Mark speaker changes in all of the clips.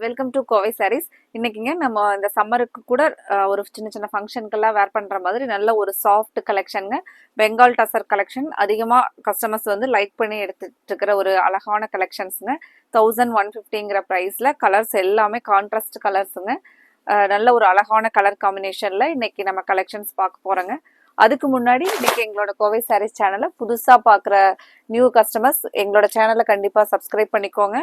Speaker 1: Welcome to Kovai sarees. இன்னைக்குங்க நம்ம இந்த சம்மருக்கு கூட ஒரு சின்ன சின்ன ஃபங்க்ஷனுக்கெல்லாம் வேர் பண்ற மாதிரி நல்ல ஒரு சாஃப்ட் கலெக்ஷனுங்க. பெங்கால் டசர் கலெக்ஷன் அதிகமா கஸ்டமர்ஸ் வந்து லைக் பண்ணி எடுத்துட்டு இருக்கிற ஒரு அழகான கலெக்ஷன்ஸுங்க. 1150ங்கிற ப்ரைஸ்ல கலர்ஸ் எல்லாமே கான்ட்ராஸ்ட் கலர்ஸுங்க. நல்ல ஒரு அழகான கலர் காம்பினேஷன்ல இன்னைக்கு நம்ம கலெக்ஷன்ஸ் பார்க்க போறோங்க. அதுக்கு முன்னாடி இன்னைக்கு எங்களோட கோவை சாரீஸ் சேனலை புதுசா பார்க்குற நியூ கஸ்டமர்ஸ் எங்களோட சேனலை கண்டிப்பா சப்ஸ்கிரைப் பண்ணிக்கோங்க.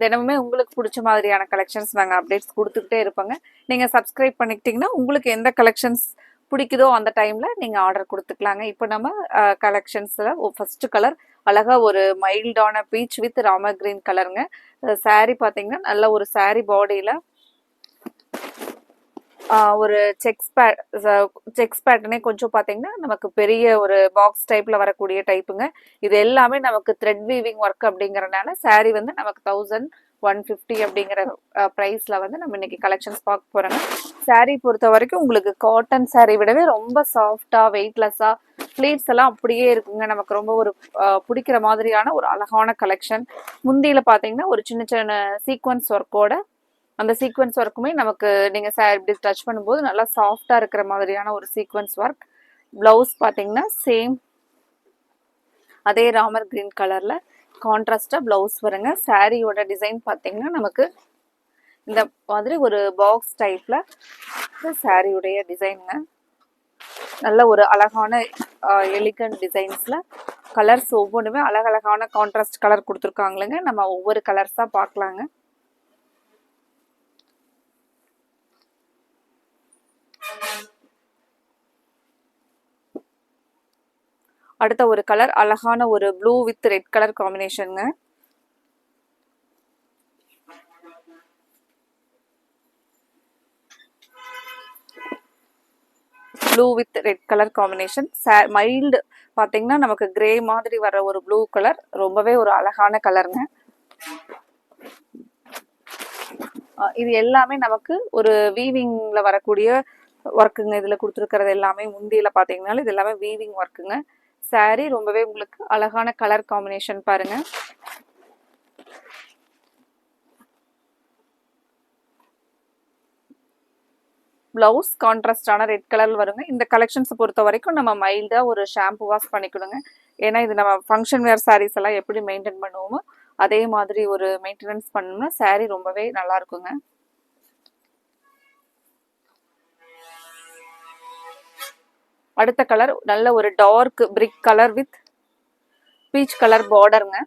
Speaker 1: தினமுமே உங்களுக்கு பிடிச்ச மாதிரியான கலெக்ஷன்ஸ் நாங்கள் அப்டேட்ஸ் கொடுத்துக்கிட்டே இருப்போங்க. நீங்கள் சப்ஸ்கிரைப் பண்ணிக்கிட்டிங்கன்னா உங்களுக்கு எந்த கலெக்ஷன்ஸ் பிடிக்குதோ அந்த டைமில் நீங்கள் ஆர்டர் கொடுத்துக்கலாங்க. இப்போ நம்ம கலெக்ஷன்ஸில் ஃபஸ்ட்டு கலர் அழகாக ஒரு மைல்டான பீச் வித் ராமர் கிரீன் கலருங்க. சாரீ பார்த்தீங்கன்னா நல்ல ஒரு சாரீ பாடியில் ஒரு செக்ஸ் பேட்டர்னே கொஞ்சம் பார்த்தீங்கன்னா நமக்கு பெரிய ஒரு பாக்ஸ் டைப்பில் வரக்கூடிய டைப்புங்க. இது எல்லாமே நமக்கு த்ரெட் வீவிங் ஒர்க் அப்படிங்கிறனால சாரீ வந்து நமக்கு 1150 அப்படிங்கிற ப்ரைஸில் வந்து நம்ம இன்னைக்கு கலெக்ஷன்ஸ் பார்க்க போகிறோங்க. சாரீ பொறுத்த வரைக்கும் உங்களுக்கு காட்டன் சாரீ விடவே ரொம்ப சாஃப்டாக வெயிட்லெஸ்ஸாக ஃப்ளீட்ஸ் எல்லாம் அப்படியே இருக்குங்க. நமக்கு ரொம்ப ஒரு பிடிக்கிற மாதிரியான ஒரு அழகான கலெக்ஷன். முந்தியில் பார்த்தீங்கன்னா ஒரு சின்ன சின்ன சீக்வன்ஸ் ஒர்க்கோட அந்த சீக்வன்ஸ் ஒர்க்குமே நமக்கு நீங்கள் இப்படி டச் பண்ணும்போது நல்லா சாஃப்டாக இருக்கிற மாதிரியான ஒரு சீக்வன்ஸ் ஒர்க். ப்ளவுஸ் பார்த்தீங்கன்னா சேம் அதே ராமர் கிரீன் கலரில் கான்ட்ராஸ்டாக ப்ளவுஸ் வருங்க. சாரியோட டிசைன் பார்த்தீங்கன்னா நமக்கு இந்த மாதிரி ஒரு பாக்ஸ் டைப்பில் சாரியுடைய டிசைனுங்க. நல்ல ஒரு அழகான எலிகன்ட் டிசைன்ஸில் கலர்ஸ் ஒவ்வொன்றுமே அழகழகான கான்ட்ராஸ்ட் கலர் கொடுத்துருக்காங்களேங்க. நம்ம ஒவ்வொரு கலர்ஸாக பார்க்கலாங்க. அடுத்த ஒரு கலர் அழகான ஒரு ப்ளூ வித் ரெட் கலர் காம்பினேஷனுங்க. Blue with red colour combination. Mild பார்த்தீங்கன்னா நமக்கு கிரே மாதிரி வர ஒரு ப்ளூ கலர், ரொம்பவே ஒரு அழகான கலருங்க. இது எல்லாமே நமக்கு ஒரு வீவிங்ல வரக்கூடிய ஒர்க்குங்க. இதில் கொடுத்துருக்கிறது எல்லாமே முந்தியில் பார்த்தீங்கன்னாலும் இது எல்லாமே வீவிங் ஒர்க்குங்க. சாரீ ரொம்பவே உங்களுக்கு அழகான கலர் காம்பினேஷன் பாருங்க. பிளவுஸ் கான்ட்ராஸ்டான ரெட் கலர் வருங்க. இந்த கலெக்ஷன்ஸை பொறுத்த வரைக்கும் நம்ம மைல்டா ஒரு ஷாம்பு வாஷ் பண்ணிக்கணுங்க. ஏன்னா இது நம்ம ஃபங்க்ஷன் வேர் சாரீஸ் எல்லாம் எப்படி மெயின்டைன் பண்ணுவோமோ அதே மாதிரி ஒரு மெயின்டெனன்ஸ் பண்ணோம்னா சாரீ ரொம்பவே நல்லா இருக்குங்க. அடுத்த கலர் நல்ல ஒரு dark brick colour with peach colour பார்டருங்க.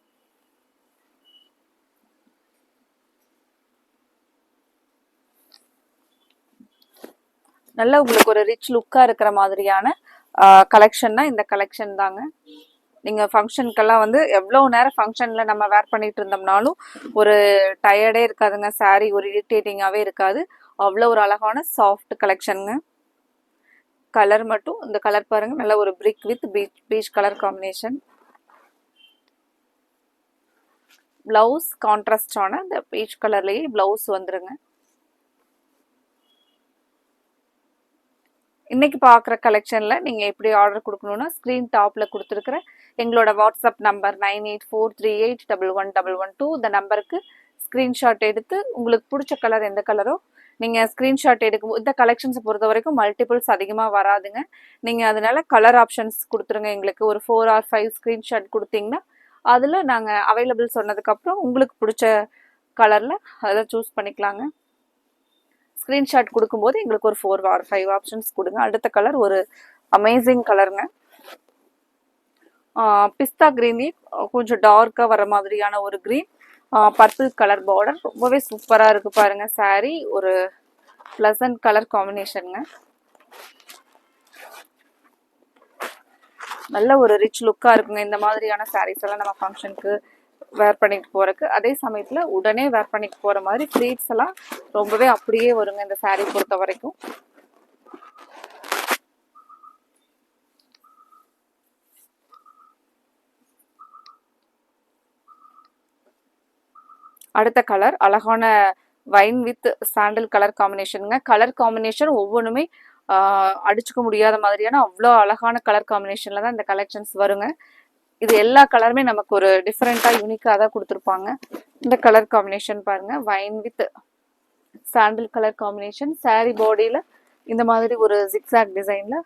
Speaker 1: நல்ல உங்களுக்கு ஒரு ரிச் லுக்கா இருக்கிற மாதிரியான கலெக்ஷன்னா இந்த கலெக்ஷன் தாங்க. நீங்கள் ஃபங்க்ஷனுக்கெல்லாம் வந்து எவ்வளோ நேரம் ஃபங்க்ஷனில் நம்ம வேர் பண்ணிட்டு இருந்தோம்னாலும் ஒரு டயர்டே இருக்காதுங்க. சாரீ ஒரு இரிட்டேட்டிங்காகவே இருக்காது. அவ்வளோ ஒரு அழகான சாஃப்ட் கலெக்ஷனுங்க. கலர் மட்டும் இந்த கலர் பாருங்க, நல்ல ஒரு brick with peach colour combination. Blouse கான்ட்ராஸ்டான இந்த பீச் கலர்லேயே பிளவுஸ் வந்துருங்க. இன்னைக்கு பார்க்குற கலெக்ஷனில் நீங்கள் எப்படி ஆர்டர் கொடுக்கணுன்னா ஸ்க்ரீன் டாப்பில் கொடுத்துருக்குற எங்களோட வாட்ஸ்அப் நம்பர் 9843811112 இந்த நம்பருக்கு ஸ்க்ரீன்ஷாட் எடுத்து உங்களுக்கு பிடிச்ச கலர் எந்த கலரோ நீங்கள் ஸ்க்ரீன்ஷாட் எடுக்கும். இந்த கலெக்ஷன்ஸை பொறுத்த வரைக்கும் மல்டிபிள்ஸ் அதிகமாக வராதுங்க. நீங்கள் அதனால கலர் ஆப்ஷன்ஸ் கொடுத்துருங்க. எங்களுக்கு ஒரு 4 or 5 ஸ்க்ரீன்ஷாட் கொடுத்தீங்கன்னா அதில் நாங்கள் அவைலபிள் சொன்னதுக்கப்புறம் உங்களுக்கு பிடிச்ச கலரில் அதை சூஸ் பண்ணிக்கலாங்க. ஸ்க்ரீன்ஷாட் கொடுக்கும்போது எங்களுக்கு ஒரு 4 or 5 ஆப்ஷன்ஸ் கொடுங்க. அடுத்த கலர் ஒரு அமேசிங் கலருங்க. பிஸ்தா கிரீனி கொஞ்சம் டார்க்காக வர மாதிரியான ஒரு கிரீன், பர்பிள் கலர் பார்டர், ரொம்பவே சூப்பராக இருக்குது பாருங்க. சாரீ ஒரு ப்ளசன்ட் கலர் காம்பினேஷனுங்க. நல்ல ஒரு ரிச் லுக்காக இருக்குங்க. இந்த மாதிரியான சாரீஸ் எல்லாம் நம்ம ஃபங்க்ஷனுக்கு வேர் பண்ணிட்டு போறதுக்கு, அதே சமயத்தில் உடனே வேர் பண்ணிட்டு போகிற மாதிரி ஃப்ளீட்ஸ் எல்லாம் ரொம்பவே அப்படியே வருங்க இந்த சாரீ பொறுத்த வரைக்கும். அடுத்த கலர் அழகான வைன் வித் சாண்டல் கலர் காம்பினேஷனுங்க. கலர் காம்பினேஷன் ஒவ்வொன்றுமே அடிச்சுக்க முடியாத மாதிரியான அவ்வளோ அழகான கலர் காம்பினேஷன்ல தான் இந்த கலெக்ஷன்ஸ் வருங்க. இது எல்லா கலருமே நமக்கு ஒரு டிஃப்ரெண்ட்டாக யூனிக்காக தான் கொடுத்துருப்பாங்க. இந்த கலர் காம்பினேஷன் பாருங்க, wine with sandal colour combination. saree பாடியில் இந்த மாதிரி ஒரு ஜிக்ஸாக் டிசைனில்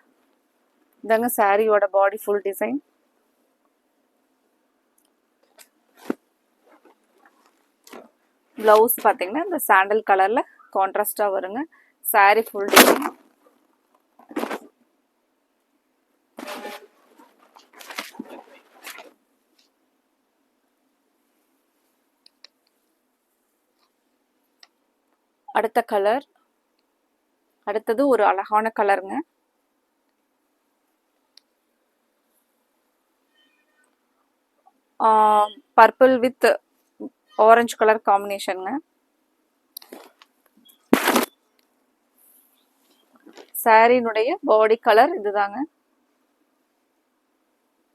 Speaker 1: இதாங்க சாரியோட பாடி ஃபுல் டிசைன். ப்ளவுஸ் பார்த்தீங்கன்னா இந்த சாண்டல் கலரில் கான்ட்ராஸ்டாக வருங்க. saree full design. அடுத்த கலர், அடுத்தது ஒரு அழகான கலருங்க. பர்பிள் வித் ஆரஞ்சு கலர் காம்பினேஷனுங்க. சாரினுடைய பாடி கலர் இதுதாங்க.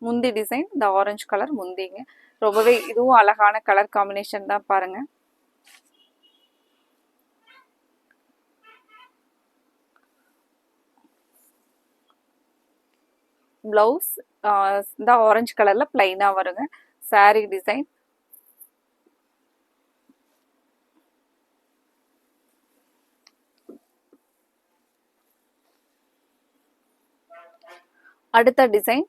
Speaker 1: முந்தி டிசைன் இந்த ஆரஞ்சு கலர் முந்திங்க. ரொம்பவே இதுவும் அழகான கலர் காம்பினேஷன் தான் பாருங்க. பிளவுஸ் இந்த ஆரஞ்சு கலர்ல பிளைனா வருங்க. saree design. அடுத்த டிசைன்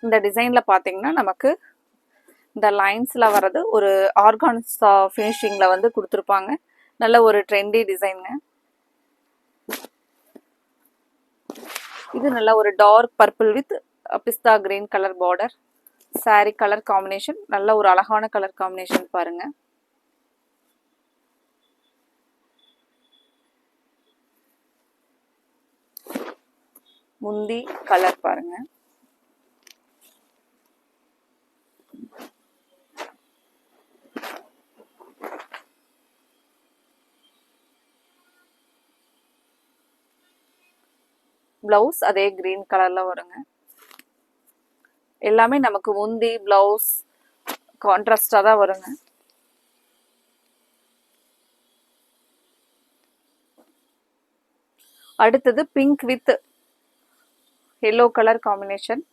Speaker 1: இந்த டிசைன்ல பாத்தீங்கன்னா நமக்கு இந்த லைன்ஸ்ல வர்றது ஒரு ஆர்கான்ஸ் ஃபினிஷிங்ல வந்து கொடுத்துருப்பாங்க. நல்ல ஒரு ட்ரெண்டி டிசைனுங்க. இது நல்ல ஒரு dark purple with pista green colour border. saree colour combination நல்ல ஒரு அழகான கலர் காம்பினேஷன் பாருங்க. முந்தி கலர் பாருங்க. பிளவுஸ் அதே கிரீன் கலர்ல வருங்க. எல்லாமே நமக்கு முந்தி பிளவுஸ் கான்ட்ராஸ்டா தான் வருங்க. அடுத்தது pink with yellow colour combination.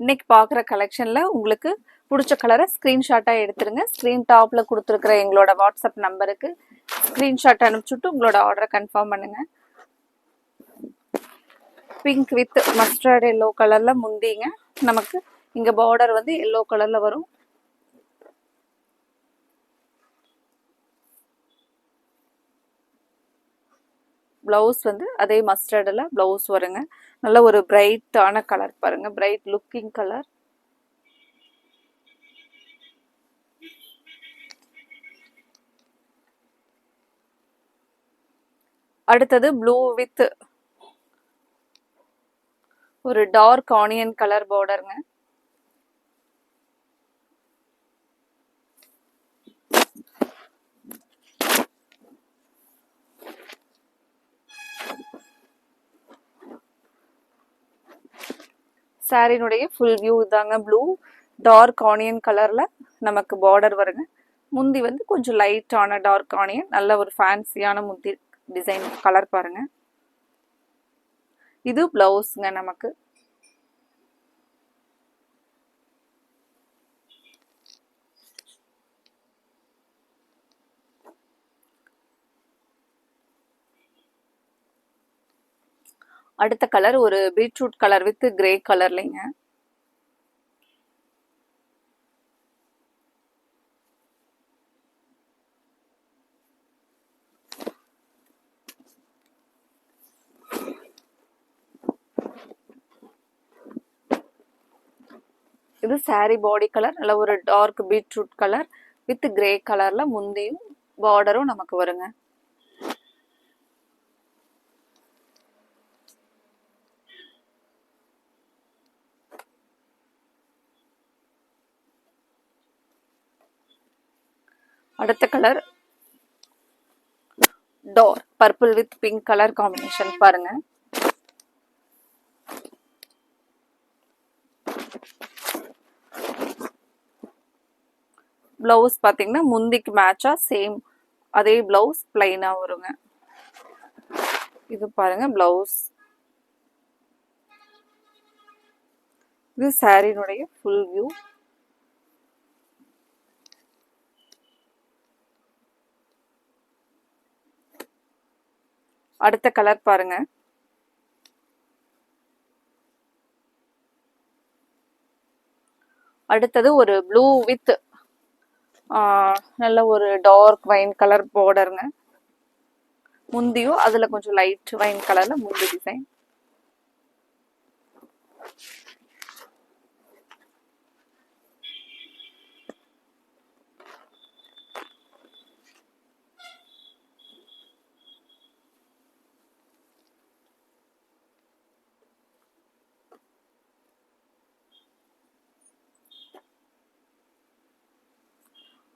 Speaker 1: இன்னைக்கு பார்க்குற கலெக்ஷன்ல உங்களுக்கு பிடிச்ச கலரை ஸ்க்ரீன்ஷாட்டாக எடுத்துருங்க. ஸ்க்ரீன் டாப்பில் கொடுத்துருக்குற எங்களோட வாட்ஸ்அப் நம்பருக்கு ஸ்க்ரீன்ஷாட் அனுப்பிச்சுட்டு உங்களோட ஆர்டரை கன்ஃபார்ம் பண்ணுங்க. பிங்க் வித் மஸ்டர்ட் எல்லோ கலரில் முந்திங்க. நமக்கு இங்கே பார்டர் வந்து எல்லோ கலரில் வரும். ப்ளவுஸ் வந்து அதே மஸ்டர்டில் ப்ளவுஸ் வருங்க. நல்ல ஒரு பிரைட்டான கலர் பாருங்க. Bright looking colour. அடுத்தது ப்ளூ வித் ஒரு டார்க் ஆனியன் கலர் பார்டருங்க. சாரினுடைய ஃபுல் வியூ இதாங்க. ப்ளூ டார்க் ஆனியன் கலர்ல நமக்கு பார்டர் வருங்க. முந்தி வந்து கொஞ்சம் லைட்டான டார்க் ஆனியன். நல்ல ஒரு ஃபேன்சியான முந்தி டிசைன் கலர் பாருங்க. இது பிளவுஸ்ங்க நமக்கு. அடுத்த கலர் ஒரு பீட்ரூட் கலர் வித் கிரே கலர்லைங்க. இது சாரி பாடி கலர். நல்ல ஒரு dark beetroot colour with grey கலர்ல முந்தியும் பார்டரும் நமக்கு வருங்க. அடுத்த colour dark purple with pink colour combination பாருங்க. பிளவுஸ் பாத்தீங்கன்னா முந்திக்கு மேட்சா சேம் அதே பிளவுஸ் பிளைனா வருங்க. இது பாருங்க பிளவுஸ். இது சாரினுடைய ஃபுல் வியூ. அடுத்த கலர் பாருங்க. அடுத்தது ஒரு ப்ளூ வித் நல்ல ஒரு டார்க் வைன் கலர் பார்டருங்க. முந்தியும் அதுல கொஞ்சம் லைட் வைன் கலர்ல முந்தி டிசைன்.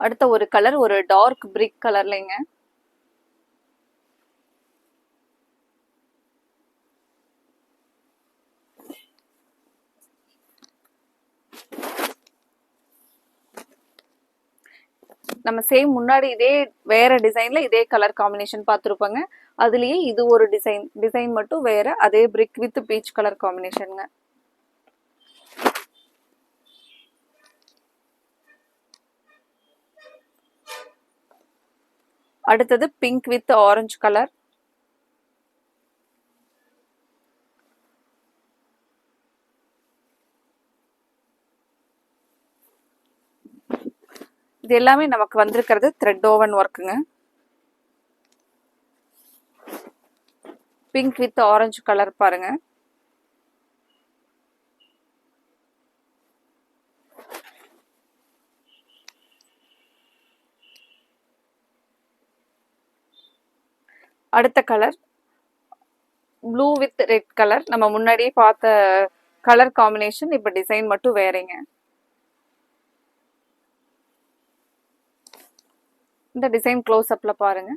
Speaker 1: அடுத்த ஒரு கலர் ஒரு டார்க் பிரிக் கலர்லங்க. நம்ம சேம் முன்னாடி இதே வேற டிசைன்ல இதே கலர் காம்பினேஷன் பார்த்துருப்பாங்க. அதுலயே இது ஒரு டிசைன் மட்டும் வேற, அதே பிரிக் வித் பீச் கலர் காம்பினேஷனுங்க. அடுத்தது பிங்க் வித் ஆரஞ்சு கலர். இது எல்லாமே நமக்கு வந்திருக்கிறது த்ரெட் ஓவன் ஒர்க்குங்க. பிங்க் வித் ஆரஞ்சு கலர் பாருங்க. அடுத்த colour blue with red colour. நம்ம முன்னாடியே பார்த்த கலர் காம்பினேஷன், இப்ப டிசைன் மட்டும் வேறங்க. இந்த டிசைன் க்ளோஸ் அப்ல பாருங்க.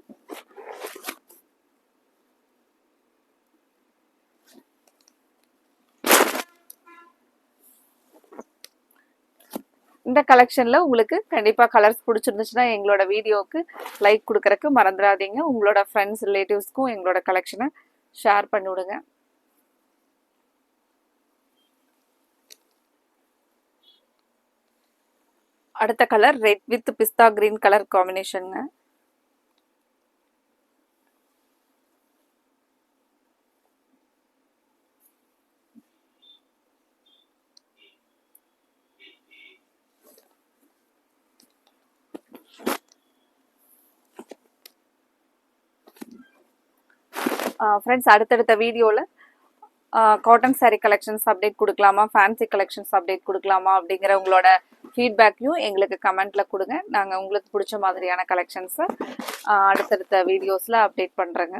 Speaker 1: இந்த கலெக்ஷன்ல உங்களுக்கு கண்டிப்பா கலர்ஸ் பிடிச்சிருந்துச்சுன்னா எங்களோட வீடியோவுக்கு லைக் கொடுக்கறதுக்கு மறந்துடாதீங்க. உங்களோட ஃப்ரெண்ட்ஸ் ரிலேட்டிவ்ஸ்க்கும் எங்களோட கலெக்ஷனை ஷேர் பண்ணி விடுங்க. அடுத்த colour red with pista green colour காம்பினேஷனுங்க. ஃப்ரெண்ட்ஸ், அடுத்தடுத்த வீடியோவில் காட்டன் சாரீ கலெக்ஷன்ஸ் அப்டேட் கொடுக்கலாமா, ஃபேன்சி கலெக்ஷன்ஸ் அப்டேட் கொடுக்கலாமா அப்படிங்கிற உங்களோட ஃபீட்பேக்கையும் எங்களுக்கு கமெண்ட்டில் கொடுங்க. நாங்கள் உங்களுக்கு பிடிச்ச மாதிரியான கலெக்ஷன்ஸை அடுத்தடுத்த வீடியோஸில் அப்டேட் பண்ணுறேங்க.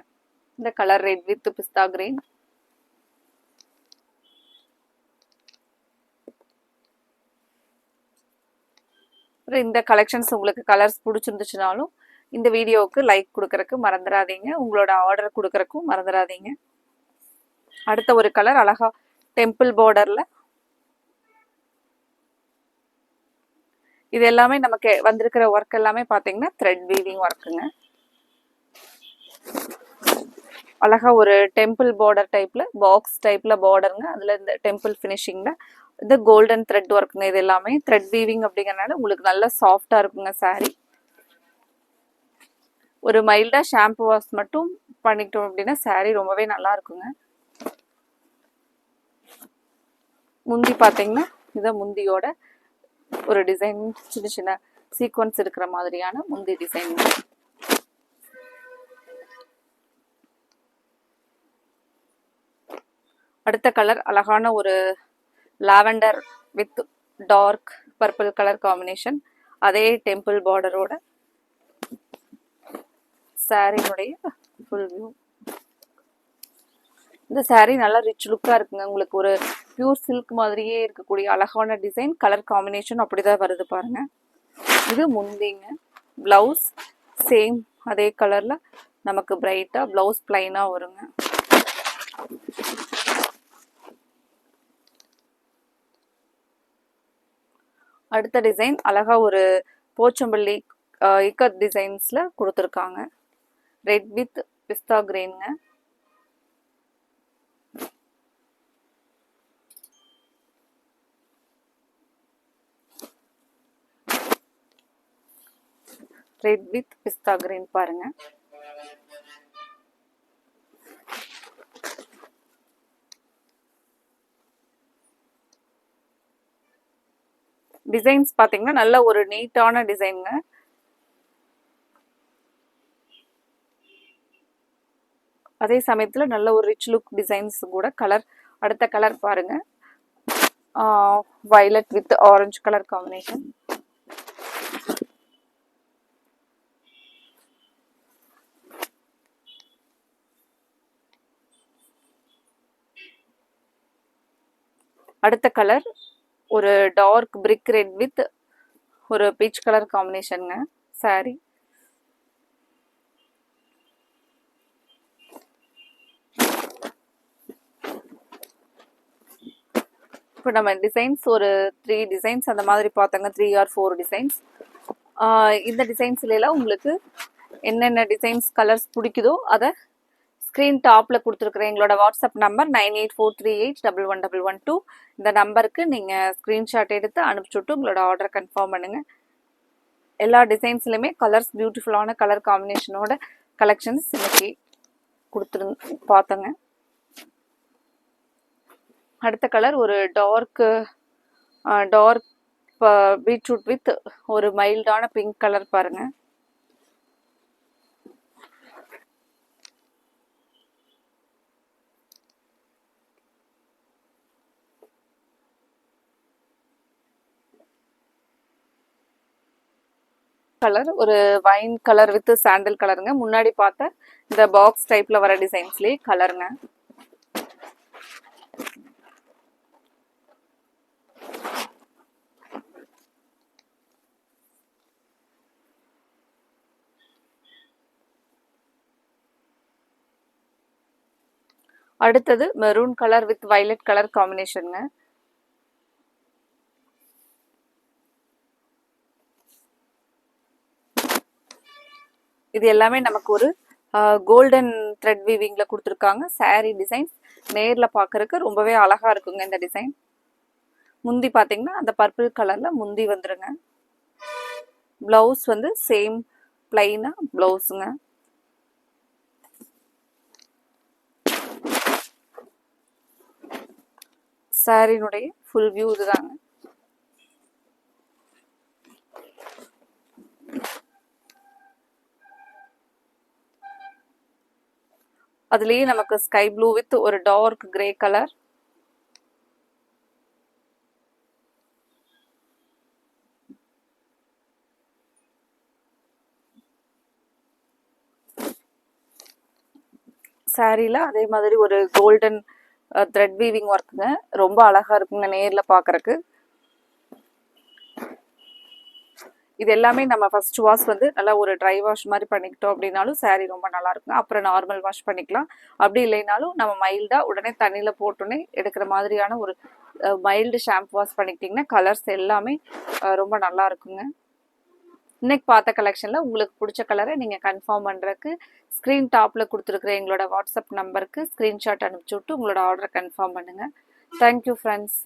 Speaker 1: இந்த colour red with pista green. இந்த கலெக்ஷன்ஸ் உங்களுக்கு கலர்ஸ் பிடிச்சிருந்துச்சுனாலும் இந்த வீடியோவுக்கு லைக் கொடுக்கறதுக்கு மறந்துடாதீங்க. உங்களோட ஆர்டர் கொடுக்கறதுக்கும் மறந்துடாதீங்க. அடுத்த ஒரு கலர் அழகா டெம்பிள் பார்டர்ல. இது எல்லாமே நமக்கு வந்திருக்கிற ஒர்க் எல்லாமே பாத்தீங்கன்னா த்ரெட் வீவிங் ஒர்க்குங்க. அழகா ஒரு டெம்பிள் பார்டர் டைப்ல, பாக்ஸ் டைப்ல பார்டருங்க. அதுல இந்த டெம்பிள் ஃபினிஷிங்ல இந்த கோல்டன் த்ரெட் ஒர்க்குங்க. இது எல்லாமே த்ரெட் வீவிங் அப்படிங்கறனால உங்களுக்கு நல்ல சாஃப்டா இருக்குங்க சாரி. ஒரு மைல்டா ஷாம்பு வாஷ் மட்டும் பண்ணிட்டோம் அப்படின்னா சாரி ரொம்பவே நல்லா இருக்குங்க. முந்தி பாத்தீங்கன்னா இத முந்தியோட ஒரு டிசைன், சின்ன சின்ன சீக்வன்ஸ் இருக்கிற மாதிரியான முந்தி டிசைன். அடுத்த கலர் அழகான ஒரு lavender with dark purple colour combination. அதே டெம்பிள் பார்டரோட சாரினுடைய ஃபுல் வியூ. இந்த சாரீ நல்லா ரிச் லுக்கா இருக்குங்க. உங்களுக்கு ஒரு பியூர் சில்க் மாதிரியே இருக்கக்கூடிய அழகான டிசைன், கலர் காம்பினேஷன் அப்படிதான் வருது பாருங்க. இது முந்திங்க. பிளவுஸ் சேம் அதே கலர்ல நமக்கு பிரைட்டா, பிளவுஸ் பிளைனா வருங்க. அடுத்த டிசைன் அழகா ஒரு போச்சம்பள்ளி இக்கட் டிசைன்ஸ்ல கொடுத்துருக்காங்க. ரெட் வித் பிஸ்தா கிரீனுங்க. ரெட் வித் பிஸ்தா கிரீன் பாருங்க. டிசைன்ஸ் பாத்தீங்கன்னா நல்ல ஒரு நீட்டான டிசைனுங்க. அதே சமயத்துல நல்ல ஒரு ரிச் லுக் டிசைன்ஸ் கூட. கலர் அடுத்த கலர் பாருங்க. Violet with orange colour combination. அடுத்த கலர் ஒரு டார்க் பிரிக் ரெட் வித் ஒரு பீச் கலர் காம்பினேஷனுங்க சாரி. இப்போ நம்ம டிசைன்ஸ் ஒரு 3 டிசைன்ஸ் அந்த மாதிரி பார்த்தாங்க. 3 or 4 டிசைன்ஸ். இந்த டிசைன்ஸ்லாம் உங்களுக்கு என்னென்ன டிசைன்ஸ் கலர்ஸ் பிடிக்குதோ அதை ஸ்க்ரீன் டாப்பில் கொடுத்துருக்குறேன் எங்களோட வாட்ஸ்அப் நம்பர் 9843811112. இந்த நம்பருக்கு நீங்கள் ஸ்க்ரீன்ஷாட் எடுத்து அனுப்பிச்சுட்டு உங்களோட ஆர்டரை கன்ஃபார்ம் பண்ணுங்கள். எல்லா டிசைன்ஸ்லையுமே கலர்ஸ் பியூட்டிஃபுல்லான கலர் காம்பினேஷனோட கலெக்ஷன்ஸ் இன்னைக்கு பார்த்தோங்க. அடுத்த கலர் ஒரு டார்க் பீட்ரூட் வித் ஒரு மைல்டான பிங்க் கலர் பாருங்க. கலர் ஒரு வைன் கலர் வித் சாண்டல் கலருங்க. முன்னாடி பார்த்த இந்த பாக்ஸ் டைப்ல வர டிசைன்ஸ்லயே கலருங்க. அடுத்தது maroon colour with violet colour காம்பினேஷனுங்க. இது எல்லாமே நமக்கு ஒரு கோல்டன் த்ரெட் வீவிங்ல கொடுத்துருக்காங்க. சாரி டிசைன்ஸ் நேர்ல பார்க்கறதுக்கு ரொம்பவே அழகா இருக்குங்க இந்த டிசைன். முந்தி பார்த்தீங்கன்னா அந்த பர்பிள் கலர்ல முந்தி வந்துருங்க. பிளவுஸ் வந்து சேம் பிளைனா பிளவுஸுங்க. சாரினுடைய ஃபுல் வியூ இதுதாங்க. அதுலயே நமக்கு ஸ்கை ப்ளூ வித் ஒரு டார்க் கிரே கலர். சாரில அதே மாதிரி ஒரு கோல்டன் த்ரெட் வீவிங் ஒர்க்குங்க. ரொம்ப அழகா இருக்குங்க நேர்ல பாக்குறதுக்கு. இது எல்லாமே நம்ம ஃபர்ஸ்ட் வாஷ் வந்து நல்லா ஒரு ட்ரை வாஷ் மாதிரி பண்ணிக்கிட்டோம் அப்படின்னாலும் சாரி ரொம்ப நல்லா இருக்குங்க. அப்புறம் நார்மல் வாஷ் பண்ணிக்கலாம். அப்படி இல்லைனாலும் நம்ம மைல்டா உடனே தண்ணியில போட்டோன்னே எடுக்கிற மாதிரியான ஒரு மைல்டு ஷாம்பு வாஷ் பண்ணிக்கிட்டிங்கன்னா கலர்ஸ் எல்லாமே ரொம்ப நல்லா இருக்குங்க. இன்னைக்கு பார்த்த கலெக்ஷன்ல உங்களுக்கு பிடிச்ச கலரை நீங்க கன்ஃபார்ம் பண்றதுக்கு ஸ்கிரீன் டாப்ல கொடுத்துருக்குற எங்களோட வாட்ஸ்அப் நம்பருக்கு ஸ்கிரீன்ஷாட் அனுப்பிச்சு விட்டு உங்களோட ஆர்டரை கன்ஃபார்ம் பண்ணுங்க. Thank you friends.